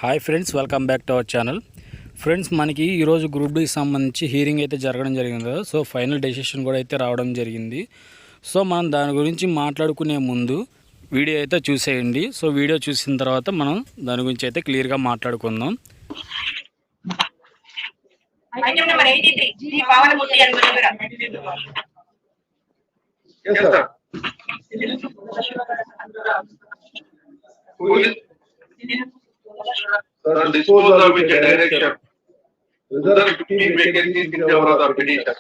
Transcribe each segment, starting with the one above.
Hi friends, welcome back to our channel. Friends, మనకి ఈరోజు group డీకి సంబంధించి హీరింగ్ అయితే జరగడం జరిగింది కదా. సో ఫైనల్ డెసిషన్ కూడా అయితే రావడం జరిగింది. సో మనం దాని గురించి మాట్లాడుకునే ముందు వీడియో అయితే చూసేయండి. సో వీడియో చూసిన తర్వాత మనం దాని గురించి అయితే క్లియర్గా మాట్లాడుకుందాం. Dispose of which direction. Reserve 15 vacancies in favor of the petition.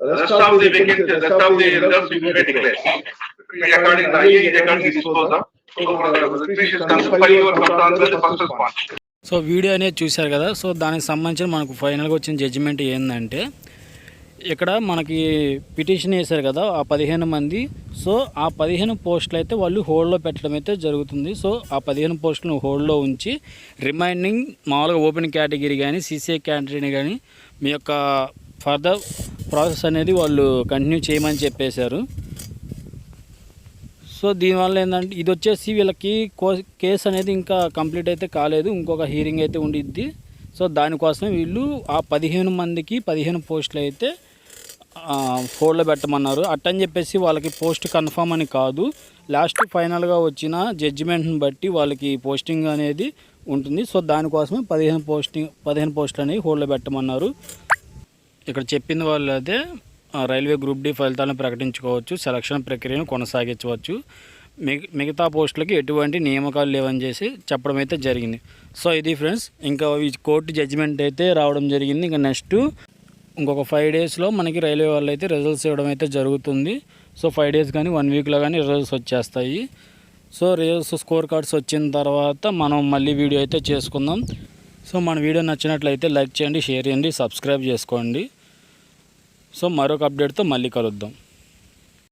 Rest of the vacancies, rest of the results will be declared. According to the IE, they can't dispose of. So the petition comes for your the first response. So video అనేది చూశారు కదా. So దానికి సంబంధించిన మనకు ఫైనల్గా వచ్చిన judgement ఏంటంటే, ఇక్కడ మనకి పిటిషన్ వేశారు కదా ఆ 15 మంది. సో ఆ 15 పోస్టులు అయితే వాళ్ళు హోల్డ్లో పెట్టడం అయితే జరుగుతుంది. సో ఆ 15 పోస్టులను హోల్డ్లో ఉంచి రిమైనింగ్ మామూలుగా ఓపెన్ కేటగిరీ కానీ సీసీఐ కేటగిరీ కానీ మీ యొక్క ఫర్దర్ ప్రాసెస్ అనేది వాళ్ళు కంటిన్యూ చేయమని చెప్పేశారు. సో దీనివల్ల ఏంటంటే ఇది వచ్చేసి వీళ్ళకి కేసు అనేది ఇంకా కంప్లీట్ అయితే కాలేదు, ఇంకొక హీరింగ్ అయితే ఉండిద్ది. సో దానికోసమే వీళ్ళు ఆ 15 మందికి 15 పోస్టులు అయితే హోల్డ్లో పెట్టమన్నారు. అట్టని చెప్పేసి వాళ్ళకి పోస్ట్ కన్ఫర్మ్ అని కాదు, లాస్ట్ ఫైనల్గా వచ్చిన జడ్జిమెంట్ని బట్టి వాళ్ళకి పోస్టింగ్ అనేది ఉంటుంది. సో దానికోసమే 15 పోస్టులు అనేవి హోల్డ్లో పెట్టమన్నారు. ఇక్కడ చెప్పింది వాళ్ళు అదే, రైల్వే గ్రూప్ డి ఫలితాలను ప్రకటించుకోవచ్చు, సెలక్షన్ ప్రక్రియను కొనసాగించవచ్చు, మిగతా పోస్టులకి ఎటువంటి నియామకాలు లేవని చేసి చెప్పడం అయితే జరిగింది. సో ఇది ఫ్రెండ్స్, ఇంకా ఈ కోర్టు జడ్జిమెంట్ అయితే రావడం జరిగింది. ఇంకా నెక్స్ట్ ఇంకొక 5 డేస్లో మనకి రైల్వే వాళ్ళు అయితే రిజల్ట్స్ ఇవ్వడం అయితే జరుగుతుంది. సో 5 డేస్ కానీ 1 వీక్లో కానీ రిజల్ట్స్ వచ్చేస్తాయి. సో రిజల్ట్స్ స్కోర్ కార్డ్స్ వచ్చిన తర్వాత మనం మళ్ళీ వీడియో అయితే చేసుకుందాం. సో మన వీడియో నచ్చినట్లయితే లైక్ చేయండి, షేర్ చేయండి, సబ్స్క్రైబ్ చేసుకోండి. సో మరొక అప్డేట్తో మళ్ళీ కలుద్దాం.